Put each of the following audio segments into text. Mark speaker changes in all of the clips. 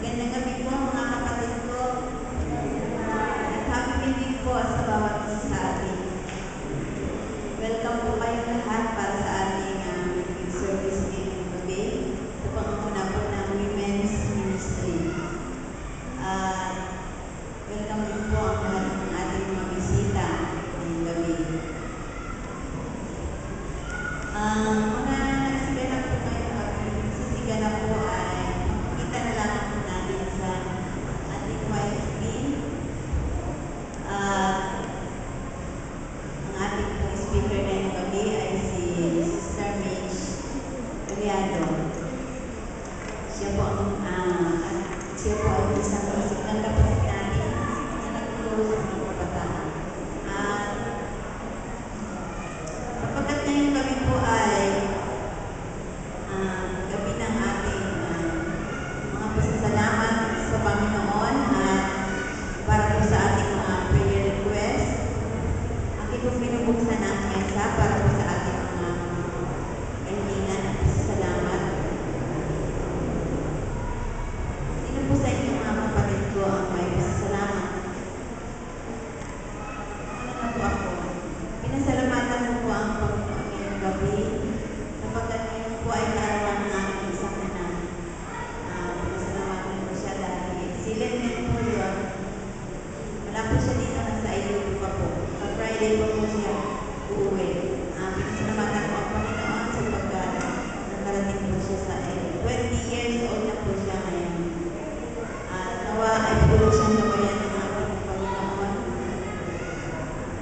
Speaker 1: Magandang gabi po mga kapatid ko. At happy meeting po sa bawat isa sa atin. Welcome po kayong lahat para sa ating meeting service ngayong gabi. Sa pangunguna po ng Women's Ministry. Welcome din po ang lahat ng ating mga bisita ngayong gabi. Mga nagsiganap po ngayon at sisiganap po ay kita na lang po natin sa ating YFB. Ang ating pong speaker ngayong gabi ay si Sister Mitch Aliado. Siya po ang isang kasikang kapatid natin na nagtulong sa mga kabataan. Sapagkat ngayong gabi po ay gabi ng ating mga pasasalamat sa Panginoon at para po sa ating mga prayer request. Aking po pinubuksan ang mesa para po sa ating mga kahilingan at pasasalamat. Sino po sa inyo mga kapatid ko ang may pasasalamat? Ano na po ako? Pinasalamatan mo po ang Panginoon ngayong gabi sapagkat ngayon po ay kaarawan ng aking isang anak. Pinasalamatan po siya dahil excellent din po yun. Wala po siya dito, nasa IU pa po. Friday po po siya uuwi. Pinasalamatan po ang Panginoon sapagkat nakarating po siya sa 20 years old na po siya ngayon. Nawa ay pulong siyang gabayan ng ating Panginoon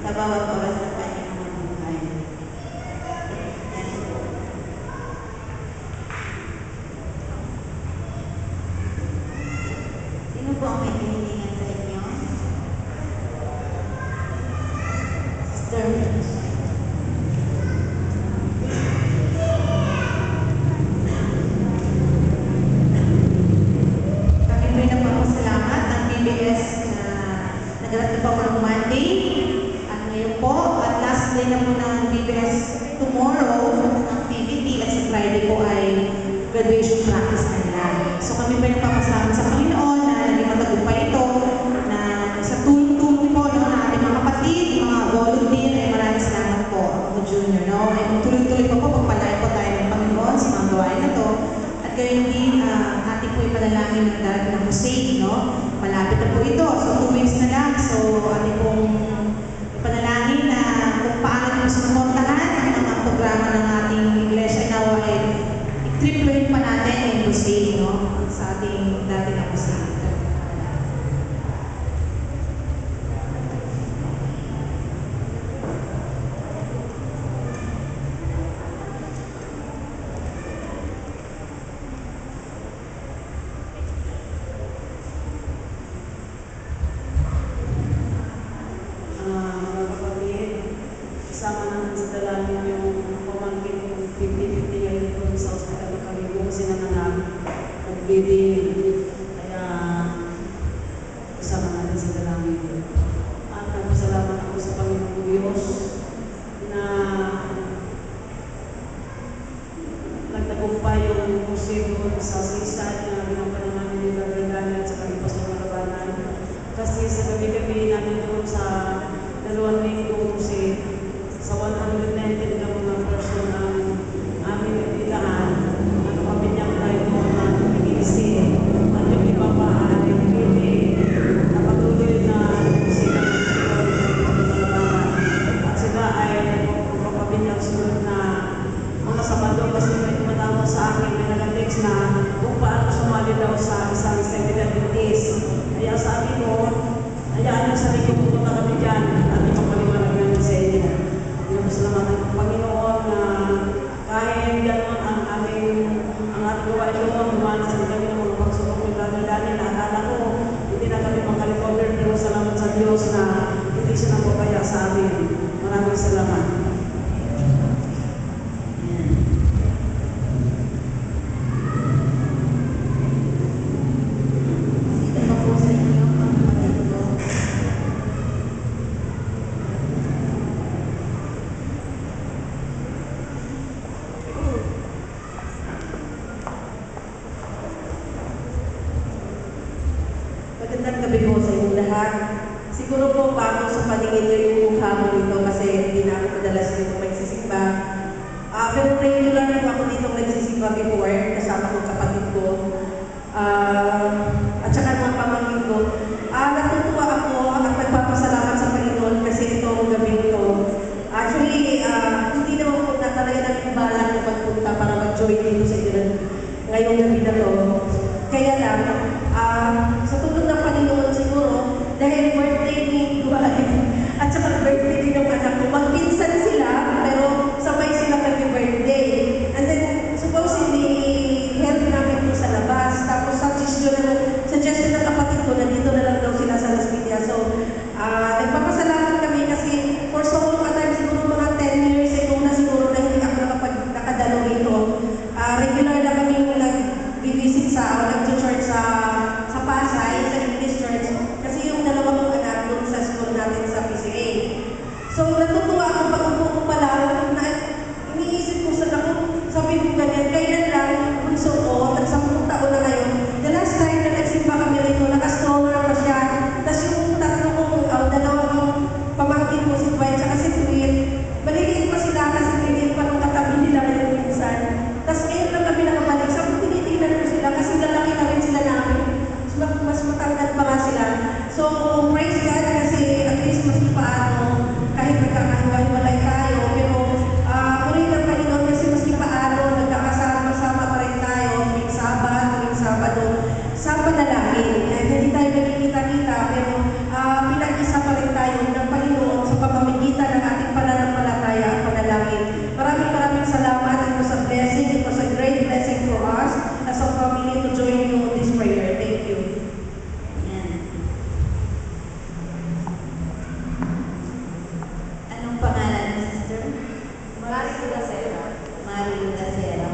Speaker 1: sa bawat oras ng kanyang mga buhay. Yan po. Sino po ang may kahilingan sa inyo? Sister Mitch.
Speaker 2: Kami po nagpapasalamat ng PBS na nagdating po ako ng Monday at ngayon po at last day na po ng PBS tomorrow ng PBT at sa Friday po ay graduation practice na nila. So kami po nagpapasalamat sa Panginoon na naging matagumpay ito na sa tulong-tulong po ng ating mga kapatid, mga volunteer, ay maraming salamat po ako junior. No? Ay tuloy-tuloy po pagpalain po tayo ng Panginoon sa mga gawain na to. At gayon din, ating po ipanalangin ng darating na Hussein, no? Malapit na po ito. So, 2 weeks na lang. So, ating pong ipanalangin na kung paano po sumamontahan ang mga programa ng ating iglesia na ay i-triploin pa natin yung Hussein, no? Sa ating darating na Hussein.
Speaker 3: Mga kapatid, kasama naman sa dalangin yung pamangkin yung 50-50 ngayon doon sa hospital ng Kalibo kasi nanganak nag-bleeding. Kaya kasama natin sa dalangin. At nagpasalamat ako sa Panginoong Diyos na nagtagumpay yung museo sa seaside na ginampanan namin yung Gabriel at sa Kalipas ng Marabanan. Kasi sa gabi-gabi namin doon sa 2 linggo kasi sa 119 na mga person ang aming nagtilaan. Ano kami niyang tayo doon na nag-iisi. At yung iba pa ay hindi napatuloy na sila at sila ay nagpapabinyag sunod na mga Sabado kasi may tumatawag sa akin, may nag-text na kung paano
Speaker 4: Magandang gabi po sa inyong lahat. Siguro po bago sa paningin niyo yung mukha ko dito kasi hindi na ako madalas dito magsisimba. Pero regular po ako dito nagsisimba before, kasama ko kapatid ko. At saka mga pamangkin ko. Natutuwa ako at nagpapasalamat sa Panginoon kasi itong gabi ito. Actually, hindi naman po na talaga nag-ibalan na magpunta para mag-join dito sa inyo ngayong gabi na to. Kaya lang, sa tulong ng Panginoon siguro, dahil birthday ni Duhay at saka birthday din ng anak ko, magpinsan sila, pero sabay sila nag-birthday. And then, supposedly, help namin po sa labas. Tapos, suggestion ng kapatid ko, nandito na lang daw sila sa Las Piñas. So, nagpapasalamat kami kasi for so long a time, siguro mga 10 years ago na siguro na hindi ako nakadalo rito. Regular na kami nag-visit nag-church sa Pasay, sa English Church, kasi yung dalawa kong anak doon sa school natin sa PCA. So, natutuwa ako pag upo ko pala, na iniisip ko sa sabi ko ganyan, kailan lang, bunso ko, nag-10 taon na ngayon, the last time na nagsimba kami rito, naka-stroller pa siya, tapos yung tatlo kong, dalawa kong pamangkin ko, si Dwight, tsaka si Tweet, maliliit pa sila kasi maliliit pa nung katabi nila yung minsan. Tapos ngayon lang kami nakabalik, sabi ko, tinitingnan ko sila kasi lalaki na rin sila namin, mas matanggal pa nga sila. So, praise God kasi at least mas paano, kahit nagkakahiwa-hiwalay tayo, pero purihin ng Panginoon kasi mas paano, nagkakasama-sama pa rin tayo, tuwing Sabado, sa panalangin. Hindi tayo nagkikita-kita, pero pinag-isa pa rin tayo ng Panginoon sa pamamagitan ng ating pananampalataya at panalangin. Maraming salamat. It was a blessing. It was a great blessing for us as a family to join you in this prayer. Thank you.
Speaker 1: Yan. Anong pangalan mo, sister?
Speaker 3: Maraming Lasera.
Speaker 1: Mario Lacera.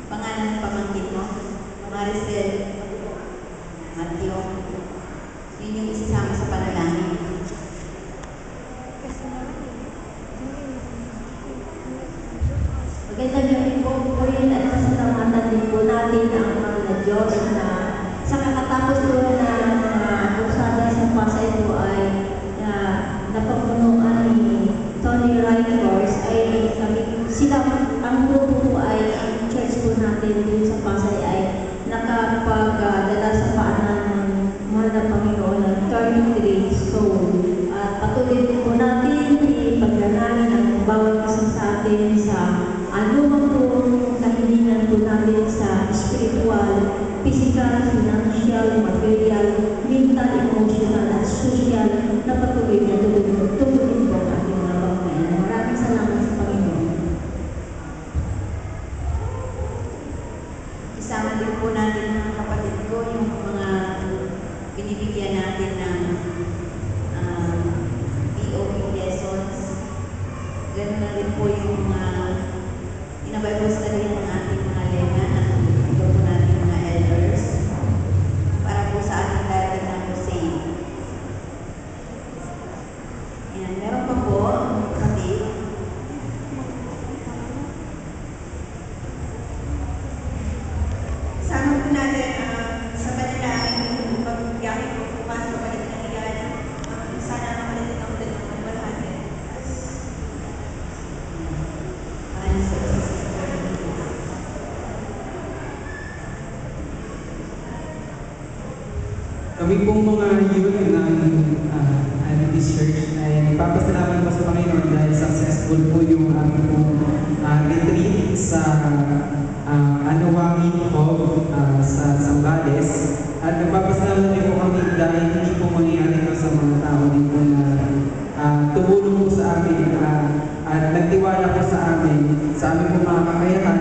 Speaker 1: Pangalan ng pamangkin mo? Maricel. Matthew. Yun yung isasama sa panalangin.
Speaker 5: Magandang gabi po po rin at pasalamatan din po natin ang mga Diyos na sa kakatapos po na kursada sa Pasay po ay napapunuan ni Tony Rikers ay sila ang grupo po ay ang church po natin din sa Pasay ay nakapagdala sa paanan ng mahal na Panginoon ng Turning Grace Soul. At patuloy din po natin ipagdanahin ang bawat isa sa atin sa anumang po kahilingan po natin sa spiritual, physical, financial, material, mental, emotional, at social na patuloy na tutuloy po ang ating mga pagkain. Maraming salamat sa Panginoon.
Speaker 1: Isama din po natin mga kapatid ko yung mga binibigyan natin ng POP lessons. Ganun na rin po yung inabaybos na rin ang ating mga lena ng ito po natin mga elders para po sa ating darating na crusade. Ayan, meron pa po, kapatid. Sama po natin sa panalangin pag-biyahe po bukas sa balik ng iyan. Sana makalitin ang ulit ng malahati.
Speaker 6: Kami pong mga youth ng Adventist Church ay nagpapasalamat po sa Panginoon dahil successful po yung aming pong retreat sa Anuwangin Hall sa Zambales. At nagpapasalamat din po kami dahil hindi po mangyayari ito sa mga tao din po na tumulong po sa amin at nagtiwala po sa amin pong mga kakayahan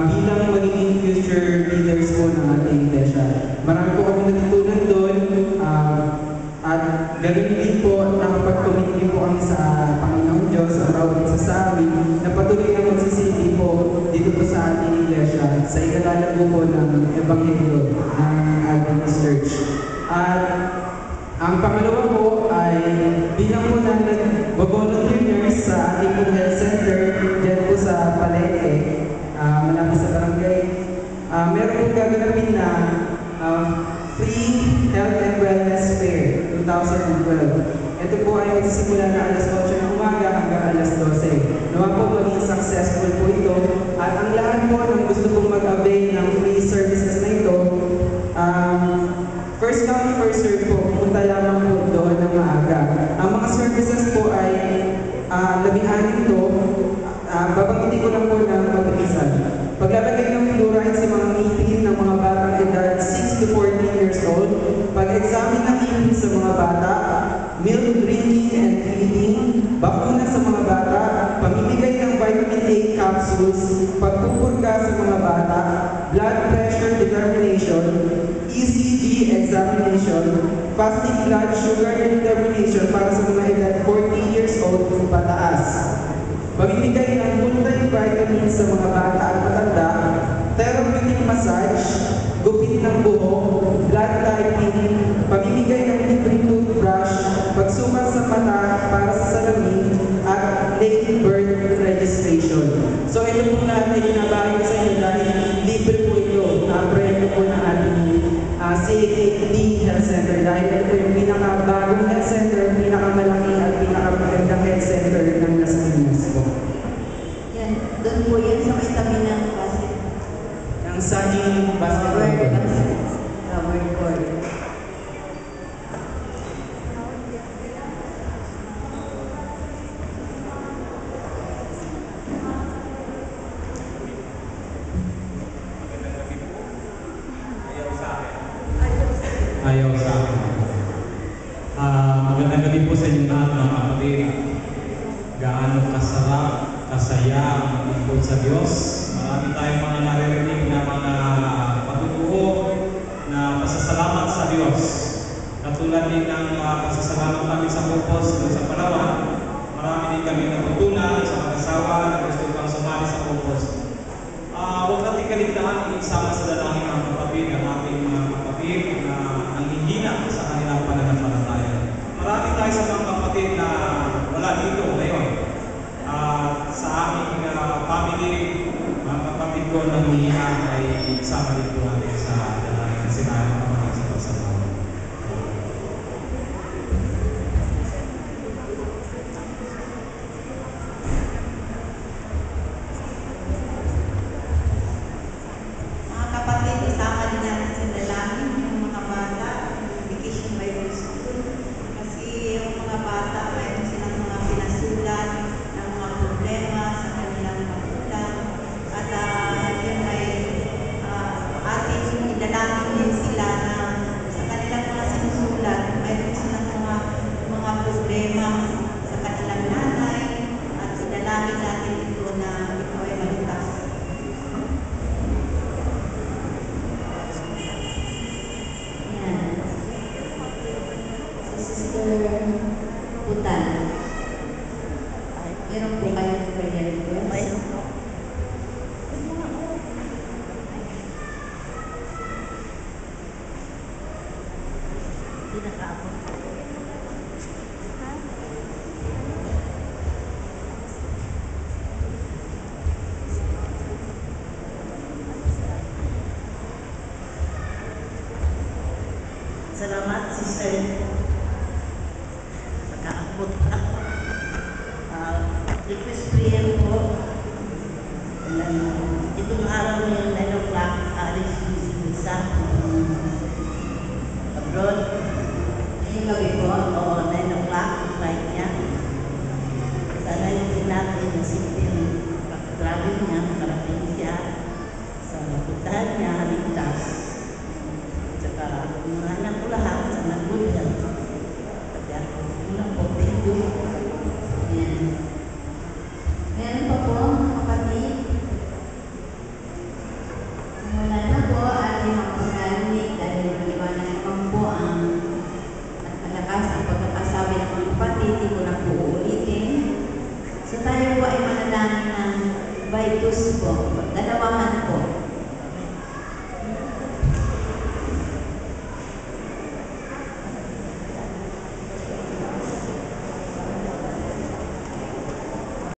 Speaker 6: bilang magiging future leaders po ng ating iglesia. Marami po kami natutunan doon at ganoon din po nakapag-commit din po kami sa Panginoong Diyos at bawat isa sa amin na patuloy na magsisilbi po dito po sa ating iglesia sa ikalalago po ng Ebanghelyo ng Adventist Church. At ang pangalawa po ay bilang po na nag-volunteer nurse sa ating meron po gaganapin na Free Health and Wellness Fair 2012. Ito po ay magsisimula na alas 8 ng umaga hanggang alas 12. Nawa po maging successful po ito. At ang lahat po ng gusto pong mag-avail ng free services na ito, first come, first serve po. Pumunta lamang po doon ng maaga. Ang mga services po ay 16 ito. Babanggitin ko lang po ng pag-iisan. Paglalagay ng fluoride sa mga ngipin ng mga batang edad 6 to 14 years old, pag-examine ng ngipin sa mga bata, milk drinking and feeding, bakuna sa mga bata, pamimigay ng vitamin A capsules, pagpupurga sa mga bata, blood pressure determination, ECG examination, fasting blood sugar determination para sa mga edad 40 years old kung pataas. Pamimigay ng full-time vitamins sa mga bata at matanda, therapeutic massage, gupit ng buhok, blood typing, pamimigay ng libreng toothbrush, pagsukat sa mata para sa salamin, at late birth registration. So ito po lahat ay binabahin sa inyo dahil libre po ito. Proyekto po ng ating CAD Health Center dahil ito po yung pinakabagong health center, pinakamalaki at pinakamagandang health center ng Las Piñas po.
Speaker 1: Yan, doon po yan sa may tabi ng basket.
Speaker 6: Ang saging basketball court.
Speaker 1: Covered court.
Speaker 7: Ayaw sa akin. Magandang gabi po sa inyong lahat mga kapatid. Gaano kasarap, kasaya ang lingkod sa Diyos. Marami tayong mga naririnig na mga patutuo na pasasalamat sa Diyos. Katulad din ng pasasalamat namin sa Pupos sa Palawan, marami din kami natutunan sa mag-asawa na gusto pang sumali sa Pupos. Huwag natin kaligtaan isama sa dalangin mga kapatid, ang ating mga kapatid na nanghihina sa kanilang pananampalataya. Marami tayo sa mga kapatid na wala dito ngayon. Sa aming family, mga kapatid ko na nanghihina ay isama din po natin sa dalangin kasi namin kapatid sa pagsalamat.
Speaker 1: Mga kapatid, isama din natin sa dalangin yung mga bata, Vacation Bible School. Kasi yung mga bata, mayroon silang mga pinasulat ng mga problema sa kanilang magulang. At yun ay ating idalangin din sila na sa kanilang mga sinusulat, mayroon silang mga problema sa kanilang nanay. At idalangin natin ito na ito ay maligtas. Yan. Si Sister Putan. Meron po kayong prayer request? Mayroon po. Hindi nakaabot. Salamat, Sister. Nakaabot ako. Request prayer po. Itong araw ng 9 o'clock, alis yung simisa. Abroad. Ngayong gabi po, o 9 o'clock, flight niya. Sana yung natin na simple pag-travel niya, makarating siya sa laputan niya, ligtas. Tsaka, mga anak ko lahat sa good health. Kasi ako, muna po, thank you. Yan. Meron pa po, kapatid. Mula na po, ating mga pag-alimig dahil nag-iwanan naman po ang nagpalakas ang pagkakasabi ng mga kapatid, hindi ko na po uulitin. So tayo po ay manalangin ng Vitus po, dalawahan po.